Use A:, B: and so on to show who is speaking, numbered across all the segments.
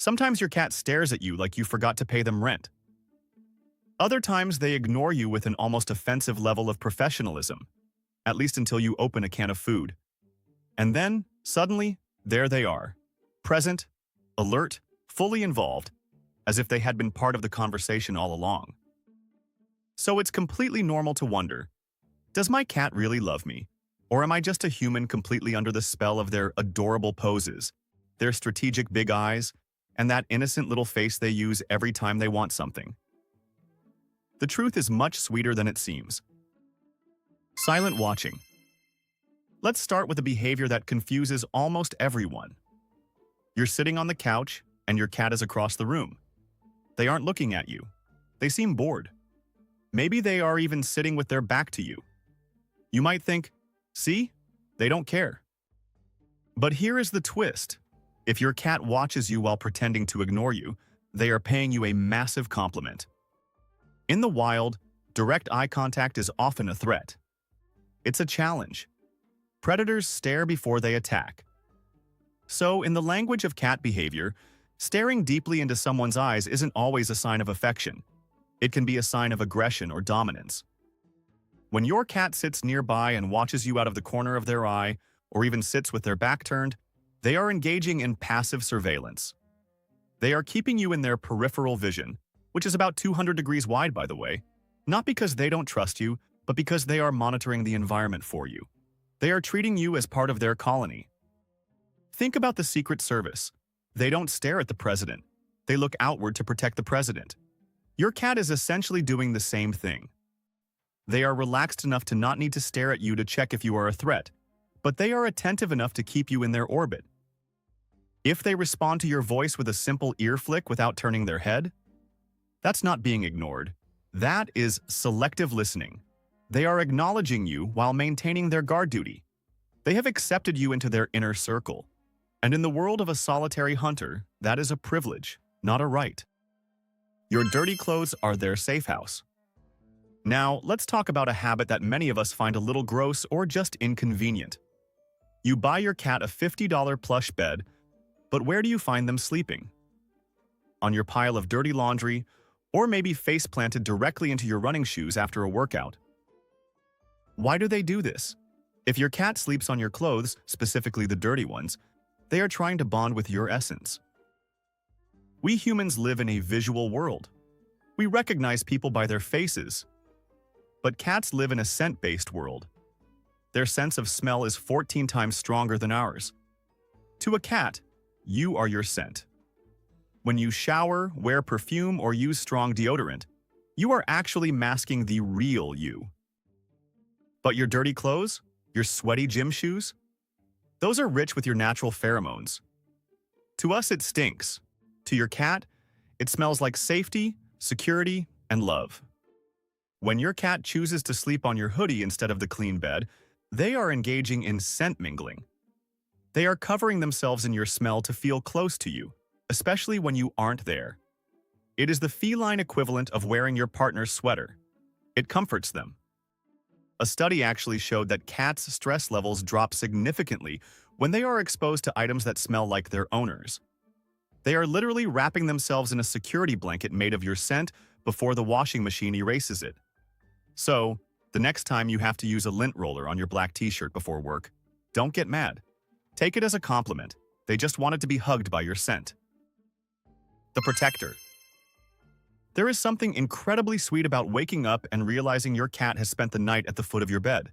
A: Sometimes your cat stares at you like you forgot to pay them rent. Other times they ignore you with an almost offensive level of professionalism, at least until you open a can of food. And then, suddenly, there they are, present, alert, fully involved, as if they had been part of the conversation all along. So it's completely normal to wonder, does my cat really love me? Or am I just a human completely under the spell of their adorable poses, their strategic big eyes, and that innocent little face they use every time they want something? The truth is much sweeter than it seems. Silent watching. Let's start with a behavior that confuses almost everyone. You're sitting on the couch, and your cat is across the room. They aren't looking at you. They seem bored. Maybe they are even sitting with their back to you. You might think, see, they don't care. But here is the twist. If your cat watches you while pretending to ignore you, they are paying you a massive compliment. In the wild, direct eye contact is often a threat. It's a challenge. Predators stare before they attack. So, in the language of cat behavior, staring deeply into someone's eyes isn't always a sign of affection. It can be a sign of aggression or dominance. When your cat sits nearby and watches you out of the corner of their eye, or even sits with their back turned, they are engaging in passive surveillance. They are keeping you in their peripheral vision, which is about 200 degrees wide, by the way, not because they don't trust you, but because they are monitoring the environment for you. They are treating you as part of their colony. Think about the Secret Service. They don't stare at the president. They look outward to protect the president. Your cat is essentially doing the same thing. They are relaxed enough to not need to stare at you to check if you are a threat, but they are attentive enough to keep you in their orbit. If they respond to your voice with a simple ear flick without turning their head, that's not being ignored. That is selective listening. They are acknowledging you while maintaining their guard duty. They have accepted you into their inner circle. And in the world of a solitary hunter, that is a privilege, not a right. Your dirty clothes are their safe house. Now, let's talk about a habit that many of us find a little gross or just inconvenient. You buy your cat a $50 plush bed, but where do you find them sleeping? On your pile of dirty laundry, or maybe face planted directly into your running shoes after a workout. Why do they do this? If your cat sleeps on your clothes, specifically the dirty ones, they are trying to bond with your essence. We humans live in a visual world. We recognize people by their faces. But cats live in a scent-based world. Their sense of smell is 14 times stronger than ours. To a cat, you are your scent. When you shower, wear perfume, or use strong deodorant, you are actually masking the real you. But your dirty clothes? Your sweaty gym shoes? Those are rich with your natural pheromones. To us, it stinks. To your cat, it smells like safety, security, and love. When your cat chooses to sleep on your hoodie instead of the clean bed, they are engaging in scent mingling. They are covering themselves in your smell to feel close to you, especially when you aren't there. It is the feline equivalent of wearing your partner's sweater. It comforts them. A study actually showed that cats' stress levels drop significantly when they are exposed to items that smell like their owners. They are literally wrapping themselves in a security blanket made of your scent before the washing machine erases it. So, the next time you have to use a lint roller on your black t-shirt before work, don't get mad. Take it as a compliment. They just wanted to be hugged by your scent. The protector. There is something incredibly sweet about waking up and realizing your cat has spent the night at the foot of your bed.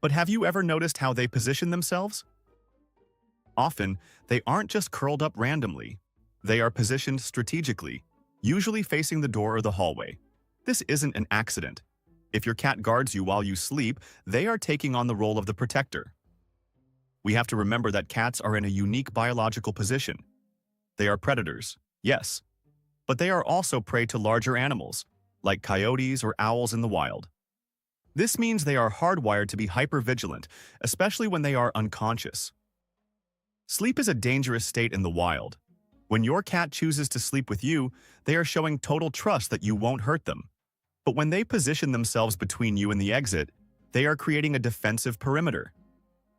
A: But have you ever noticed how they position themselves? Often, they aren't just curled up randomly. They are positioned strategically, usually facing the door or the hallway. This isn't an accident. If your cat guards you while you sleep, they are taking on the role of the protector. We have to remember that cats are in a unique biological position. They are predators, yes, but they are also prey to larger animals, like coyotes or owls in the wild. This means they are hardwired to be hypervigilant, especially when they are unconscious. Sleep is a dangerous state in the wild. When your cat chooses to sleep with you, they are showing total trust that you won't hurt them. But when they position themselves between you and the exit, they are creating a defensive perimeter.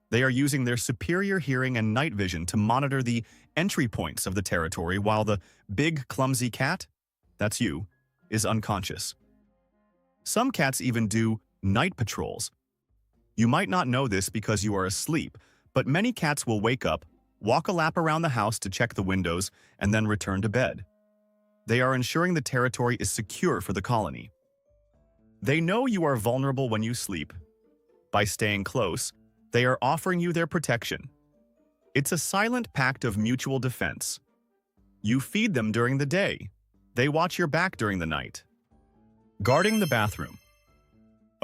A: They are using their superior hearing and night vision to monitor the entry points of the territory while the big, clumsy cat, that's you, is unconscious. Some cats even do night patrols. You might not know this because you are asleep, but many cats will wake up, walk a lap around the house to check the windows, and then return to bed. They are ensuring the territory is secure for the colony. They know you are vulnerable when you sleep. By staying close, they are offering you their protection. It's a silent pact of mutual defense. You feed them during the day. They watch your back during the night. Guarding the bathroom.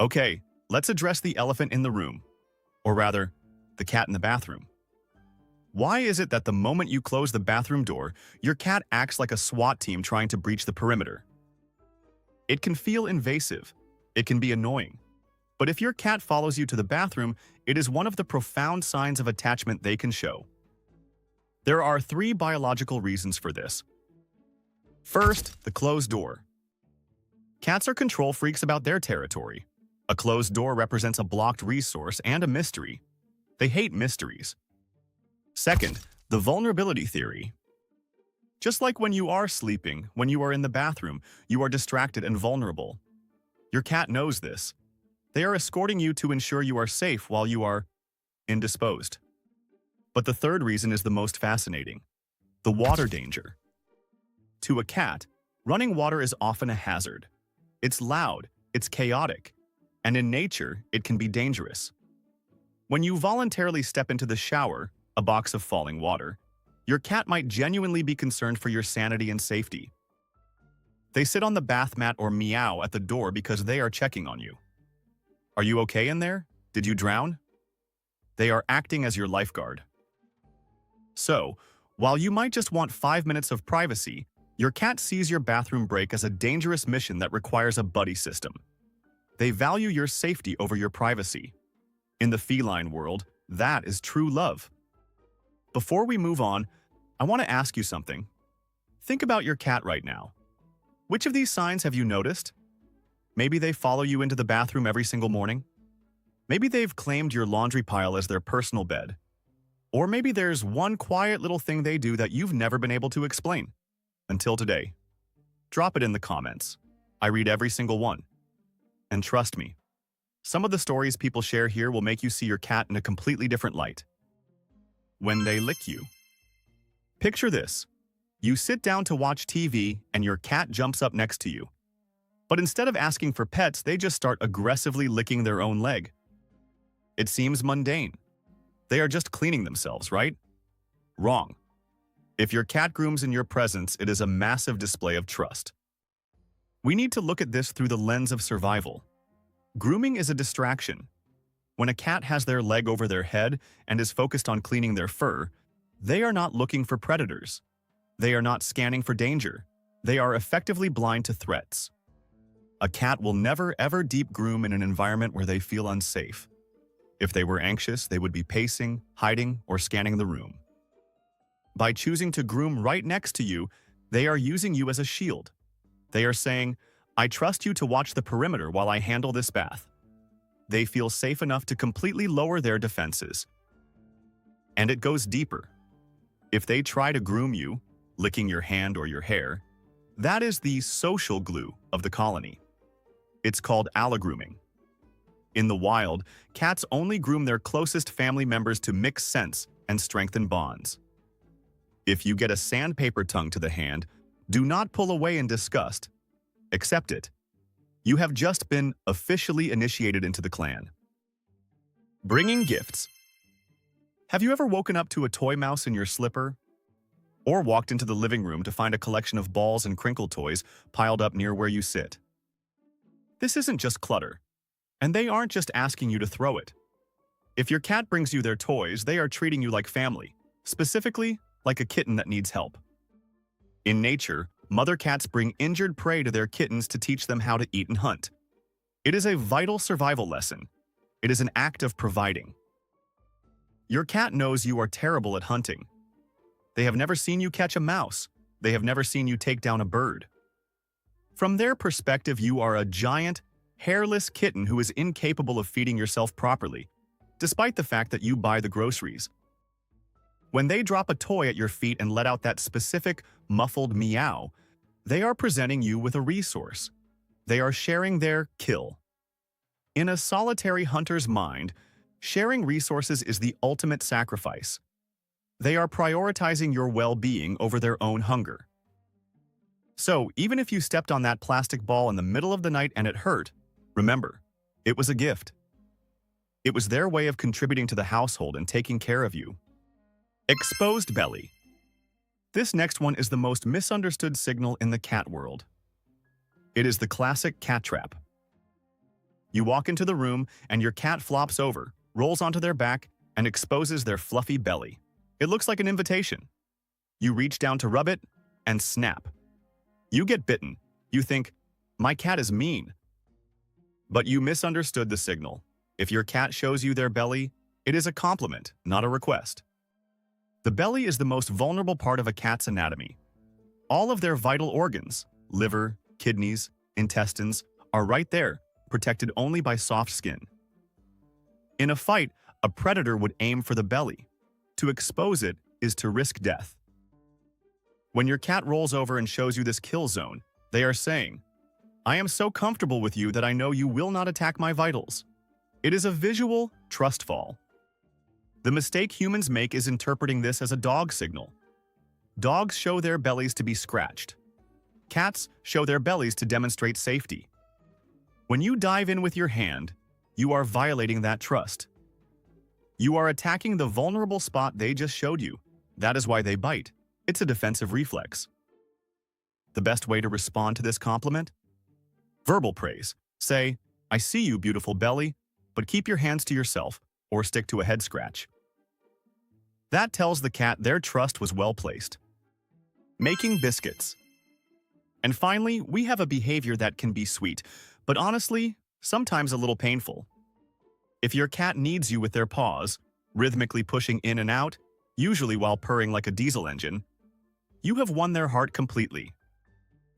A: Okay, let's address the elephant in the room. Or rather, the cat in the bathroom. Why is it that the moment you close the bathroom door, your cat acts like a SWAT team trying to breach the perimeter? It can feel invasive. It can be annoying. But if your cat follows you to the bathroom, it is one of the profound signs of attachment they can show. There are 3 biological reasons for this. First, the closed door. Cats are control freaks about their territory. A closed door represents a blocked resource and a mystery. They hate mysteries. Second, the vulnerability theory. Just like when you are sleeping, when you are in the bathroom, you are distracted and vulnerable. Your cat knows this. They are escorting you to ensure you are safe while you are indisposed. But the third reason is the most fascinating. The water danger. To a cat, running water is often a hazard. It's loud, it's chaotic, and in nature, it can be dangerous. When you voluntarily step into the shower, a box of falling water, your cat might genuinely be concerned for your sanity and safety. They sit on the bath mat or meow at the door because they are checking on you. Are you okay in there? Did you drown? They are acting as your lifeguard. So, while you might just want 5 minutes of privacy, your cat sees your bathroom break as a dangerous mission that requires a buddy system. They value your safety over your privacy. In the feline world, that is true love. Before we move on, I want to ask you something. Think about your cat right now. Which of these signs have you noticed? Maybe they follow you into the bathroom every single morning. Maybe they've claimed your laundry pile as their personal bed. Or maybe there's one quiet little thing they do that you've never been able to explain. Until today. Drop it in the comments. I read every single one. And trust me, some of the stories people share here will make you see your cat in a completely different light. When they lick you. Picture this. You sit down to watch TV and your cat jumps up next to you. But instead of asking for pets, they just start aggressively licking their own leg. It seems mundane. They are just cleaning themselves, right? Wrong. If your cat grooms in your presence, it is a massive display of trust. We need to look at this through the lens of survival. Grooming is a distraction. When a cat has their leg over their head and is focused on cleaning their fur, they are not looking for predators. They are not scanning for danger. They are effectively blind to threats. A cat will never ever deep groom in an environment where they feel unsafe. If they were anxious, they would be pacing, hiding, or scanning the room. By choosing to groom right next to you, they are using you as a shield. They are saying, I trust you to watch the perimeter while I handle this bath. They feel safe enough to completely lower their defenses. And it goes deeper. If they try to groom you, licking your hand or your hair, that is the social glue of the colony. It's called allogrooming. In the wild, cats only groom their closest family members to mix scents and strengthen bonds. If you get a sandpaper tongue to the hand, do not pull away in disgust. Accept it. You have just been officially initiated into the clan. Bringing gifts. Have you ever woken up to a toy mouse in your slipper? Or walked into the living room to find a collection of balls and crinkle toys piled up near where you sit? This isn't just clutter, and they aren't just asking you to throw it. If your cat brings you their toys, they are treating you like family, specifically like a kitten that needs help. In nature, mother cats bring injured prey to their kittens to teach them how to eat and hunt. It is a vital survival lesson. It is an act of providing. Your cat knows you are terrible at hunting. They have never seen you catch a mouse. They have never seen you take down a bird. From their perspective, you are a giant, hairless kitten who is incapable of feeding yourself properly, despite the fact that you buy the groceries. When they drop a toy at your feet and let out that specific, muffled meow, they are presenting you with a resource. They are sharing their kill. In a solitary hunter's mind, sharing resources is the ultimate sacrifice. They are prioritizing your well-being over their own hunger. So, even if you stepped on that plastic ball in the middle of the night and it hurt, remember, it was a gift. It was their way of contributing to the household and taking care of you. Exposed belly. This next one is the most misunderstood signal in the cat world. It is the classic cat trap. You walk into the room and your cat flops over, rolls onto their back, and exposes their fluffy belly. It looks like an invitation. You reach down to rub it, and snap. You get bitten. You think, my cat is mean. But you misunderstood the signal. If your cat shows you their belly, it is a compliment, not a request. The belly is the most vulnerable part of a cat's anatomy. All of their vital organs, liver, kidneys, intestines, are right there, protected only by soft skin. In a fight, a predator would aim for the belly. To expose it is to risk death. When your cat rolls over and shows you this kill zone, they are saying, I am so comfortable with you that I know you will not attack my vitals. It is a visual trust fall. The mistake humans make is interpreting this as a dog signal. Dogs show their bellies to be scratched. Cats show their bellies to demonstrate safety. When you dive in with your hand, you are violating that trust. You are attacking the vulnerable spot they just showed you. That is why they bite. It's a defensive reflex. The best way to respond to this compliment? Verbal praise. Say, I see you, beautiful belly, but keep your hands to yourself or stick to a head scratch. That tells the cat their trust was well placed. Making biscuits. And finally, we have a behavior that can be sweet, but honestly, sometimes a little painful. If your cat needs you with their paws, rhythmically pushing in and out, usually while purring like a diesel engine, you have won their heart completely.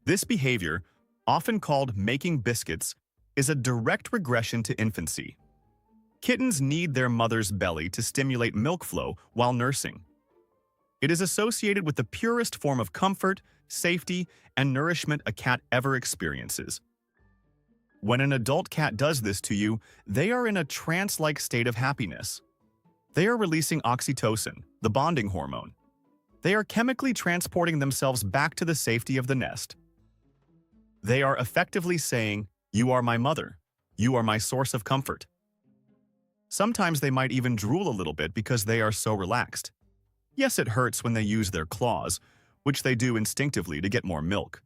A: This behavior, often called making biscuits, is a direct regression to infancy. Kittens need their mother's belly to stimulate milk flow while nursing. It is associated with the purest form of comfort, safety, and nourishment a cat ever experiences. When an adult cat does this to you, they are in a trance-like state of happiness. They are releasing oxytocin, the bonding hormone. They are chemically transporting themselves back to the safety of the nest. They are effectively saying, you are my mother. You are my source of comfort. Sometimes they might even drool a little bit because they are so relaxed. Yes, it hurts when they use their claws, which they do instinctively to get more milk.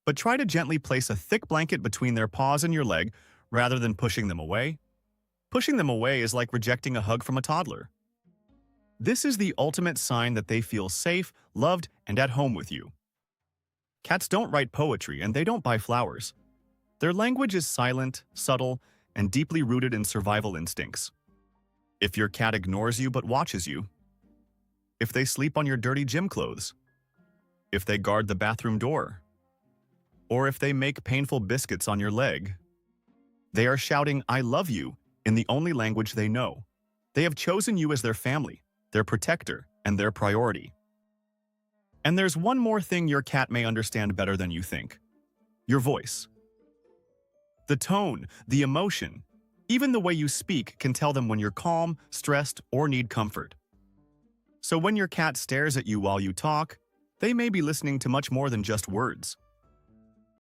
A: But try to gently place a thick blanket between their paws and your leg rather than pushing them away. Pushing them away is like rejecting a hug from a toddler. This is the ultimate sign that they feel safe, loved, and at home with you. Cats don't write poetry and they don't buy flowers. Their language is silent, subtle, and deeply rooted in survival instincts. If your cat ignores you but watches you, if they sleep on your dirty gym clothes, if they guard the bathroom door, or if they make painful biscuits on your leg, they are shouting, I love you, in the only language they know. They have chosen you as their family, their protector, and their priority. And there's one more thing your cat may understand better than you think. Your voice. The tone, the emotion, even the way you speak can tell them when you're calm, stressed, or need comfort. So when your cat stares at you while you talk, they may be listening to much more than just words.